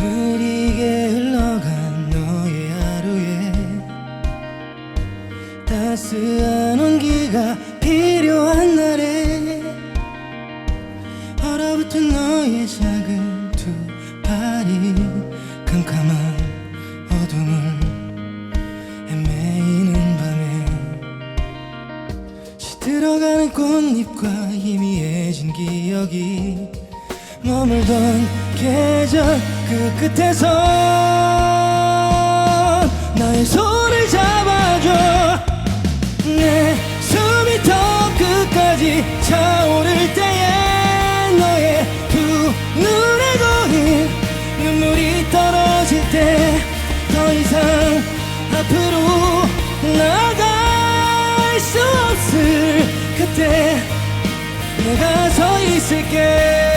느리게 흘러간 너의 하루에 따스한 온기가 필요한 날에 얼어붙은 너의 작은 두 팔이 캄캄한 어둠을 헤매이는 밤에 시들어가는 꽃잎과 희미해진 기억이 머물던 계절 그 끝에서 나의 손을 잡아줘. 내 숨이 더 끝까지 차오를 때에 너의 두 눈에 고인 눈물이 떨어질 때 더 이상 앞으로 나아갈 수 없을 그때 내가 서 있을게.